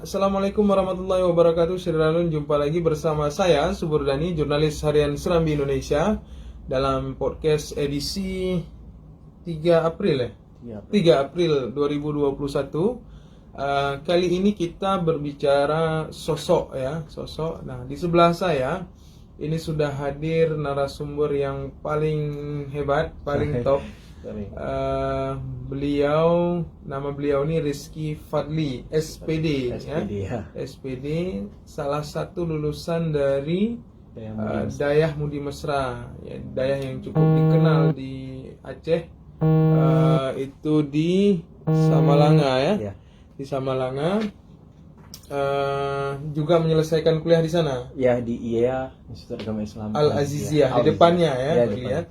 Assalamualaikum warahmatullahi wabarakatuh. Syiralun, jumpa lagi bersama saya Subur Dhani, jurnalis harian Serambi Indonesia, dalam podcast edisi 3 April 3 April 2021. Kali ini kita berbicara sosok. Nah, di sebelah saya ini sudah hadir narasumber yang paling hebat, paling top. Nama beliau ini Rizky Fadli, SPD, SPD, salah satu lulusan dari Dayah Mudi Mesra, Dayah yang cukup dikenal di Aceh, itu di Samalanga di Samalanga. Juga menyelesaikan kuliah di sana. Di IEA, Institut Agama Islam Al-Aziziyah, di depannya lihat.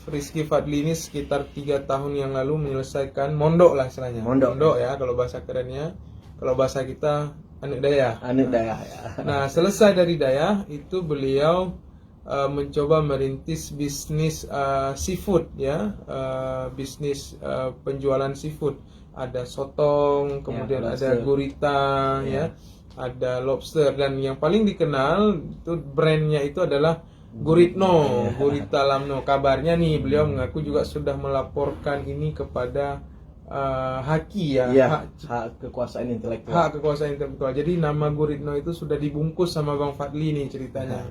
Rizky Fadli ini sekitar 3 tahun yang lalu menyelesaikan mondok lah istilahnya. Mondok ya kalau bahasa kerennya. Kalau bahasa kita anak Dayah. Nah, selesai dari Dayah itu beliau mencoba merintis bisnis seafood bisnis penjualan seafood. Ada sotong, kemudian ada gurita, ada lobster, dan yang paling dikenal itu brandnya itu adalah Guritno, Gurita Lamno. Kabarnya nih beliau mengaku juga sudah melaporkan ini kepada Haki hak kekuasaan intelektual. Jadi nama Guritno itu sudah dibungkus sama Bang Fadli nih ceritanya.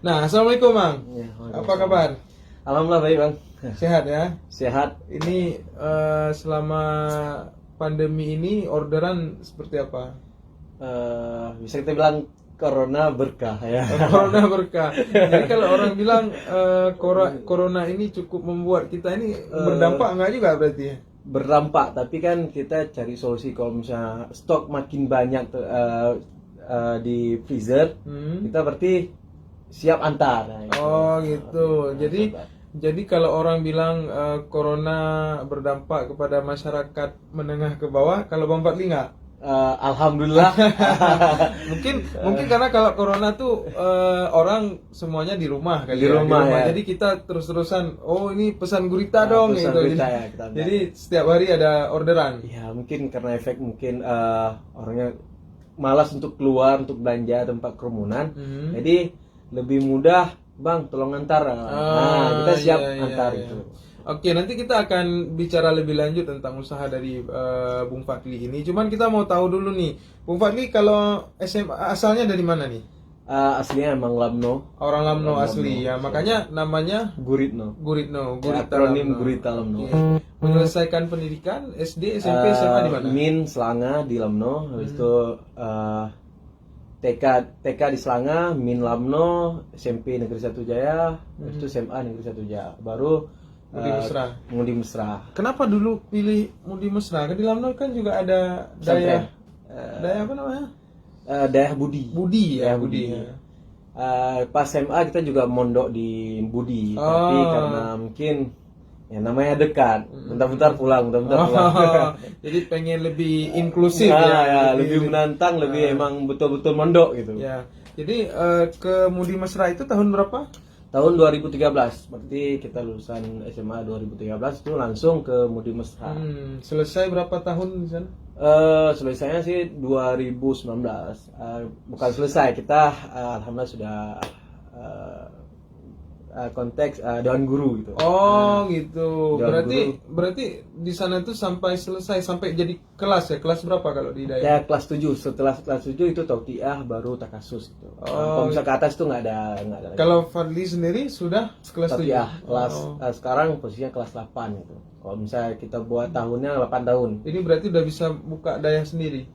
Nah, assalamualaikum Bang. Apa kabar? Alhamdulillah baik Bang. Sehat ya? Sehat. Ini selama pandemi ini orderan seperti apa? Bisa kita bilang Corona berkah ya. Corona berkah. Jadi kalau orang bilang Corona ini cukup membuat kita ini berdampak enggak juga berarti ya? Berdampak, tapi kan kita cari solusi. Kalau misalnya stok makin banyak di freezer, kita berarti siap antar. Gitu. Jadi kalau orang bilang Corona berdampak kepada masyarakat menengah ke bawah, kalau Bang Fadli enggak? Alhamdulillah. mungkin karena kalau corona tuh orang semuanya di rumah kali di rumah. Jadi kita terus-terusan ini pesan gurita dong gitu. Jadi setiap hari ada orderan. Ya, mungkin karena efek orangnya malas untuk keluar untuk belanja tempat kerumunan. Jadi lebih mudah, Bang, tolong antar. Kita siap antar itu. Oke, nanti kita akan bicara lebih lanjut tentang usaha dari Bung Fadli ini. Cuman kita mau tahu dulu nih, Bung Fadli kalau SMA asalnya dari mana nih? Aslinya emang Lamno. Orang Lamno asli ya, makanya namanya Guritno. Akronim Gurita Lamno. Menyelesaikan pendidikan SD, SMP, SMA di mana? Min Selanga di Lamno, habis itu TK di Selanga, Min Lamno, SMP Negeri 1 Jaya, habis itu SMA Negeri 1 Jaya. Baru Mudi Mesra. Kenapa dulu pilih Mudi Mesra? Kan di Lamno kan juga ada Dayah. Dayah apa namanya? Dayah Budi. Budi. Pas SMA kita juga mondok di Budi, tapi karena mungkin namanya dekat, bentar-bentar pulang. Jadi pengen lebih inklusif lebih menantang, lebih emang betul-betul mondok gitu. Ya. Jadi ke Mudi Mesra itu tahun berapa? Tahun 2013, berarti kita lulusan SMA 2013 itu langsung ke Mudi Mesra. Selesai berapa tahun di sana? Selesainya sih 2019. Bukan selesai, kita alhamdulillah sudah konteks Dewan Guru gitu. Gitu. Berarti di sana tuh sampai selesai, sampai jadi kelas ya. Kelas berapa kalau di Dayah? Ya kelas 7. Setelah kelas 7 itu Tautiah baru Takasus gitu. Kalau misalnya ke atas tuh nggak ada. Kalau Fadli sendiri sudah kelas 7. Tautiah kelas sekarang posisinya kelas 8 gitu. Kalau misalnya kita buat tahunnya 8 tahun. Ini berarti udah bisa buka Dayah sendiri?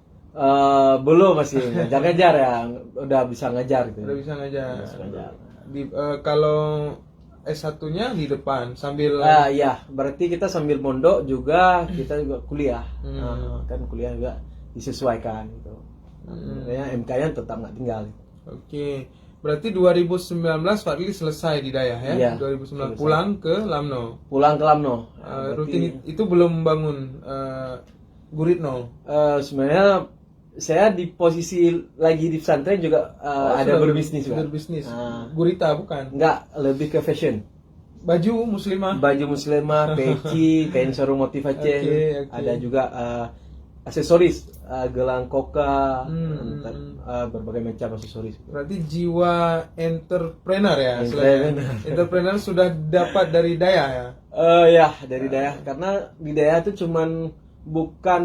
Belum, masih ngajar ya. Udah bisa ngajar gitu. Udah bisa ngajar. Kalau S1-nya di depan sambil berarti kita sambil mondok juga kita juga kuliah. Kan kuliah juga disesuaikan gitu. MK-nya tetap nggak tinggal. Oke. Berarti 2019 Fadli selesai di Dayah ya? 2019 pulang ke Lamno. Rutin itu belum bangun Guritno. Sebenarnya saya di posisi lagi di pesantren juga ada berbisnis juga. Gurita bukan? Enggak, lebih ke fashion. Baju muslimah, peci, kain sarung motif Aceh. Ada juga aksesoris, gelang koka, berbagai macam aksesoris. Berarti jiwa entrepreneur ya, entrepreneur sudah dapat dari Daya ya. Ya dari Daya, karena di Daya itu cuman bukan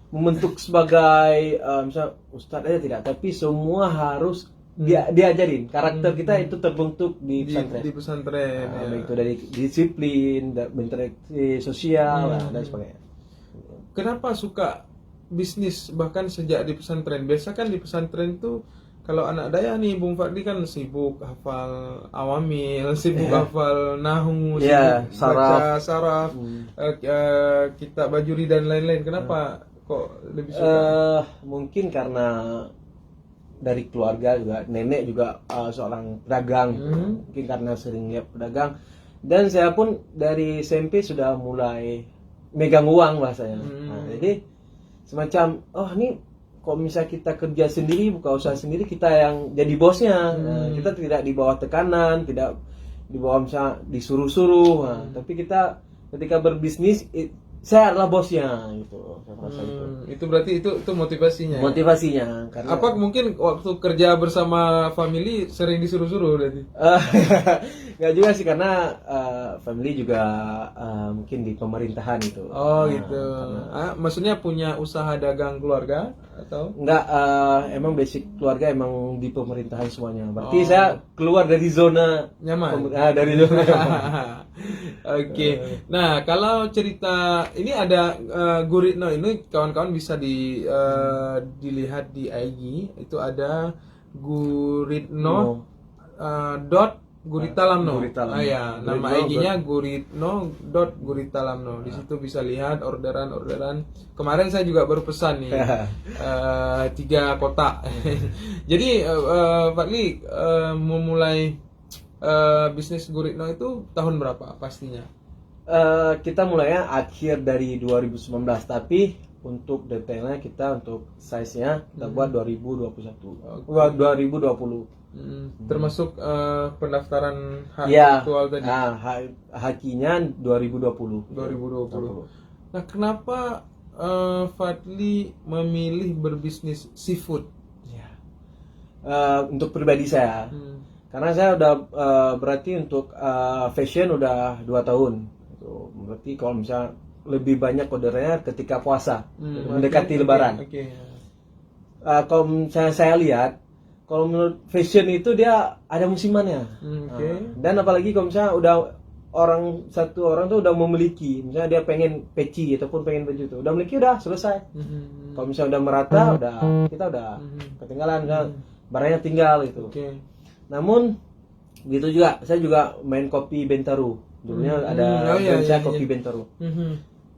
membentuk sebagai misal ustadz aja tidak, tapi semua harus diajarin karakter kita itu terbentuk di pesantren. Di pesantren. Baik itu dari disiplin, berinteraksi sosial dan sebagainya. Kenapa suka bisnis bahkan sejak di pesantren? Biasa kan di pesantren itu kalau anak Daya nih Bung Fadli kan sibuk hafal awamil, sibuk hafal nahu, sibuk baca saraf, kitab bajuri dan lain-lain. Kenapa kok lebih suka? Mungkin karena dari keluarga juga, nenek juga seorang pedagang, mungkin karena sering lihat pedagang, dan saya pun dari SMP sudah mulai megang uang bahasanya. Nah, jadi semacam ini kok misalnya kita kerja sendiri, buka usaha sendiri, kita yang jadi bosnya. Kita tidak di bawah tekanan, tidak di bawah misalnya disuruh-suruh. Tapi kita ketika berbisnis, saya adalah bosnya gitu. Saya merasa itu berarti itu motivasinya. Motivasinya. Karena apa mungkin waktu kerja bersama family sering disuruh-suruh berarti? Nggak juga sih, karena family juga mungkin di pemerintahan itu. Oh gitu. Maksudnya punya usaha dagang keluarga atau? Enggak, emang basic keluarga emang di pemerintahan semuanya. Berarti saya keluar dari zona nyaman. Dari zona nyaman. Oke. Nah, kalau cerita ini ada Guritno ini kawan-kawan bisa dilihat di IG, itu ada Guritno Guritalamno. Ya, nama IG-nya Guritno.Guritalamno. Di situ bisa lihat orderan. Kemarin saya juga baru pesan nih 3 kotak. Jadi Fadli memulai bisnis Guritno itu tahun berapa pastinya? Kita mulainya akhir dari 2019, tapi untuk detailnya kita untuk size-nya kita buat 2021. 2020. Termasuk pendaftaran hak ya, aktual tadi. Hakinya 2020. Nah, kenapa Fadli memilih berbisnis seafood? Ya. Untuk pribadi saya, karena saya udah berarti untuk fashion udah 2 tahun. Berarti kalau misalnya lebih banyak ordernya ketika puasa, mendekati Lebaran. Kalau misalnya saya lihat, kalau menurut fashion itu dia ada musimannya. Dan apalagi kalau misalnya udah satu orang tuh udah memiliki, misalnya dia pengen peci ataupun pengen baju itu, udah memiliki, udah selesai. Kalau misalnya udah merata, kita udah ketinggalan, barangnya tinggal itu. Namun gitu juga, saya juga main kopi Bentaru. Dulunya ada kopi Bentaru.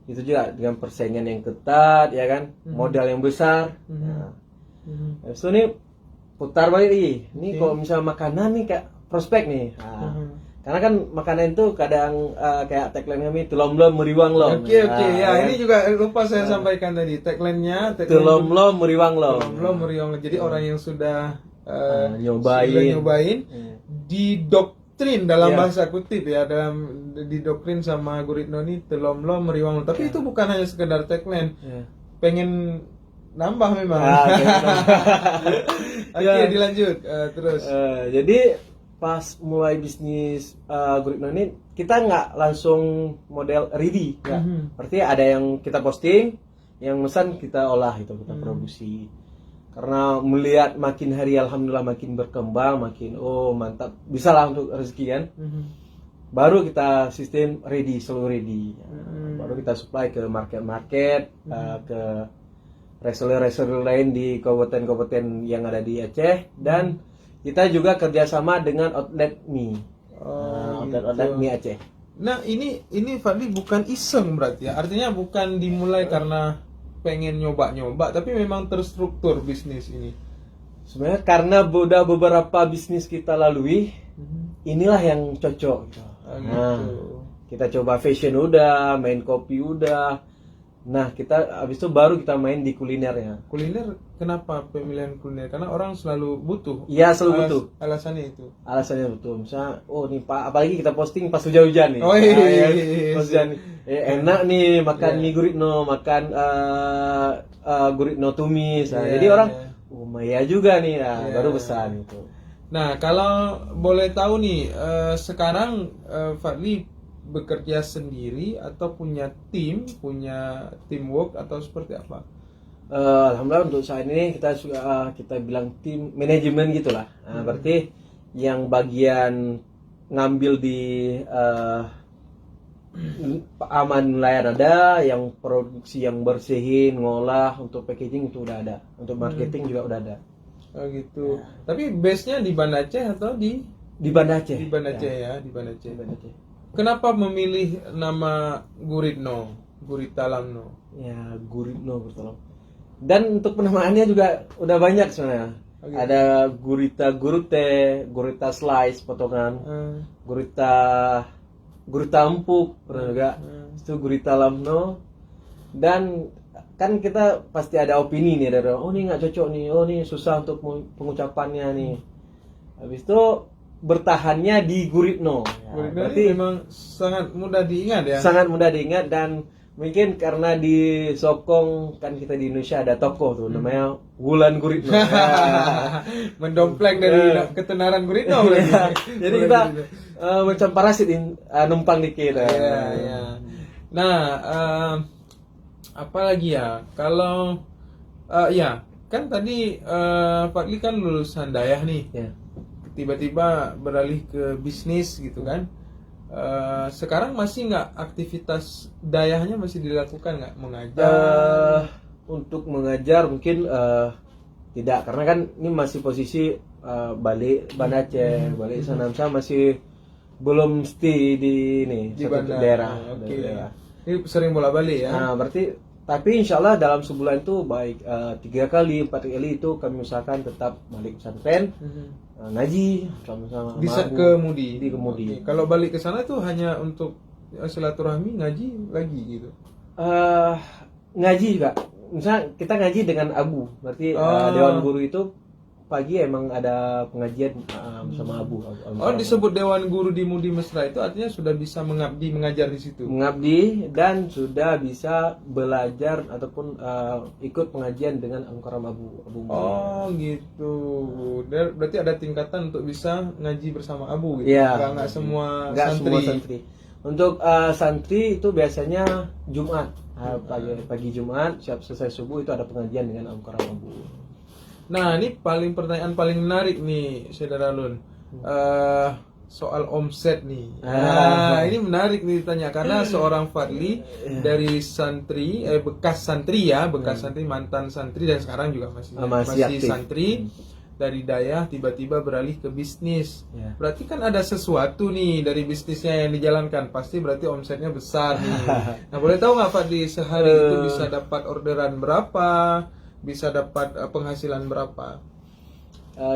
Itu juga dengan persaingan yang ketat, ya kan, modal yang besar. Habis itu nih putar balik ini kalau misalnya makanan nih kayak prospek nih. Karena kan makanan itu kadang kayak tagline kami telomlo meriwang lo. Ini juga lupa saya sampaikan tadi tagline-nya telomlo meriwang lo. Jadi orang yang sudah nyobain didoktrin dalam bahasa kutip ya, didoktrin sama Guritno nih telomlo meriwang lo. Tapi itu bukan hanya sekedar tagline. Pengen nambah memang. Dilanjut terus. Jadi pas mulai bisnis Guritno ini kita nggak langsung model ready, ya. Berarti ada yang kita posting, yang pesan kita olah itu, kita produksi. Karena melihat makin hari alhamdulillah makin berkembang, makin mantap, bisa lah untuk rezeki kan. Baru kita sistem ready, selalu ready. Baru kita supply ke market-market, ke reseller lain di kabupaten-kabupaten yang ada di Aceh, dan kita juga kerjasama dengan outlet mie, outlet mie Aceh. Nah ini Fadli bukan iseng berarti ya, artinya bukan dimulai karena pengen nyoba-nyoba, tapi memang terstruktur bisnis ini. Sebenarnya karena udah beberapa bisnis kita lalui, inilah yang cocok. Kita coba fashion udah, main kopi udah. Nah, kita habis itu baru kita main di kulinernya. Kuliner, kenapa pemilihan kuliner? Karena orang selalu butuh. Iya, selalu butuh. Alasannya itu. Alasannya betul. Misalnya, oh nih Pak, apalagi kita posting pas hujan-hujan nih. Oh iya. Pas hujan. Enak nih makan mie guritno, makan guritno tumis. Nah, jadi orang, oh Maya juga nih, baru pesan itu. Nah, kalau boleh tahu nih, sekarang Fadli bekerja sendiri atau punya teamwork atau seperti apa? Alhamdulillah untuk saat ini kita bilang tim manajemen gitulah. Nah, berarti yang bagian ngambil di aman nelayan ada, yang produksi yang bersihin, ngolah, untuk packaging itu udah ada, untuk marketing juga udah ada. Oh gitu. Tapi base-nya di Banda Aceh atau di Banda Aceh? Di Banda Aceh ya, di Banda Aceh. Kenapa memilih nama Guritno, Guritalamno? Ya, Guritno bertolong. Dan untuk penamaannya juga udah banyak sebenarnya. Okay. Ada Gurita Gurute, Gurita Slice potongan, Gurita empuk pernah juga. Itu Guritalamno. Dan kan kita pasti ada opini nih dari orang, oh ini nggak cocok nih, oh ini susah untuk pengucapannya nih. Habis itu bertahannya di Guritno. Berarti memang sangat mudah diingat ya. Sangat mudah diingat, dan mungkin karena di Sokong kan kita di Indonesia ada tokoh tuh namanya Wulan Guritno. Mendompleng dari ketenaran Guritno. Jadi kita macam parasit numpang dikit. Iya. Nah, apa lagi ya? Kalau ya kan tadi Fadli kan lulusan Dayah nih. Ya. Tiba-tiba beralih ke bisnis gitu kan. Sekarang masih nggak aktivitas dayahnya masih dilakukan nggak, mengajar? Untuk mengajar mungkin tidak, karena kan ini masih posisi balik Banda Aceh, balik Sanamsa masih belum stay di satu daerah. Daerah. Ini sering bolak-balik ya. Nah, berarti tapi insya Allah dalam sebulan itu baik 3 kali 4 kali itu kami usahakan tetap balik pesantren. Ngaji sama-sama bisa ke Mudi. Di Kemudi. Kalau balik ke sana tuh hanya untuk silaturahmi, ngaji lagi gitu. Ngaji juga. Misalnya kita ngaji dengan abu. Berarti dewan guru itu pagi emang ada pengajian sama abu. Disebut dewan guru di Mudi Mesra itu artinya sudah bisa mengabdi, mengajar di situ. Mengabdi dan sudah bisa belajar ataupun ikut pengajian dengan Angkoram Abu. Oh gitu. Berarti ada tingkatan untuk bisa ngaji bersama abu gitu. Ya, nggak semua santri. Untuk santri itu biasanya Jumat. Pagi Jumat siap selesai subuh itu ada pengajian dengan Angkoram Abu. Nah, ini pertanyaan paling menarik nih, Saudara Lun. Soal omset nih. Nah, ini menarik nih ditanya karena seorang Fadli dari santri, bekas santri, mantan santri dan sekarang juga masih santri dari Dayah tiba-tiba beralih ke bisnis. Berarti kan ada sesuatu nih dari bisnisnya yang dijalankan. Pasti berarti omsetnya besar nih. Nah, boleh tahu nggak Fadli sehari itu bisa dapat orderan berapa? Bisa dapat penghasilan berapa?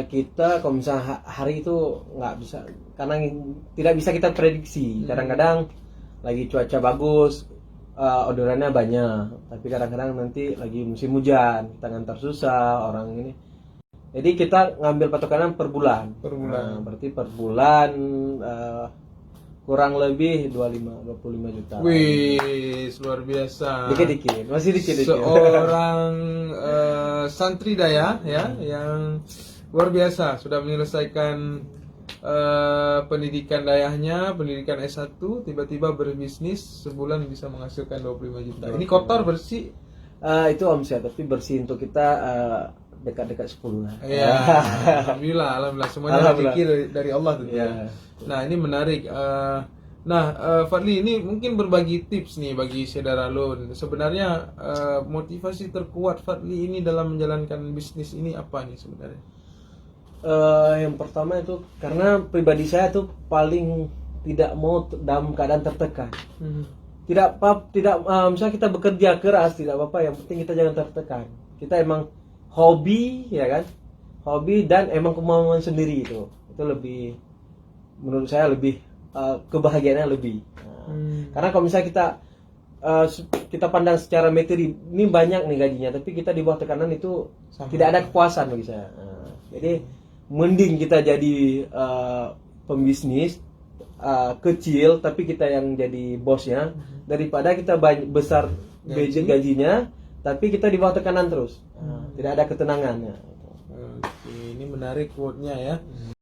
Kita kalau misalnya hari itu nggak bisa, karena tidak bisa kita prediksi. Kadang-kadang lagi cuaca bagus, orderannya banyak, tapi kadang-kadang nanti lagi musim hujan, kita ngantar susah orang ini. Jadi kita ngambil patokannya per bulan. Nah, berarti per bulan kurang lebih 25 juta. Wih, luar biasa. Dikit-dikit, masih dikit-dikit. Seorang santri Dayah ya yang luar biasa sudah menyelesaikan pendidikan Dayahnya, pendidikan S1, tiba-tiba berbisnis sebulan bisa menghasilkan 25 juta. Ini kotor bersih? Itu omset, tapi bersih untuk kita dekat-dekat 10 lah. Iya. Alhamdulillah semuanya rezeki dari Allah tentunya. Ya. Nah, ini menarik. Fadli ini mungkin berbagi tips nih bagi saudara Lun. Sebenarnya motivasi terkuat Fadli ini dalam menjalankan bisnis ini apa nih sebenarnya? Yang pertama itu karena pribadi saya tuh paling tidak mau dalam keadaan tertekan. Tidak misalnya kita bekerja keras tidak apa-apa, yang penting kita jangan tertekan. Kita emang hobi ya kan, hobi dan emang kemauan sendiri itu lebih, menurut saya lebih kebahagiaannya lebih. Karena kalau misalnya kita kita pandang secara materi ini banyak nih gajinya, tapi kita di bawah tekanan itu tidak ada kepuasan bagi saya. Jadi mending kita jadi pembisnis kecil tapi kita yang jadi bosnya, daripada kita besar gajinya tapi kita di bawah tekanan terus. Tidak ada ketenangan. Oke, ini menarik quote-nya ya.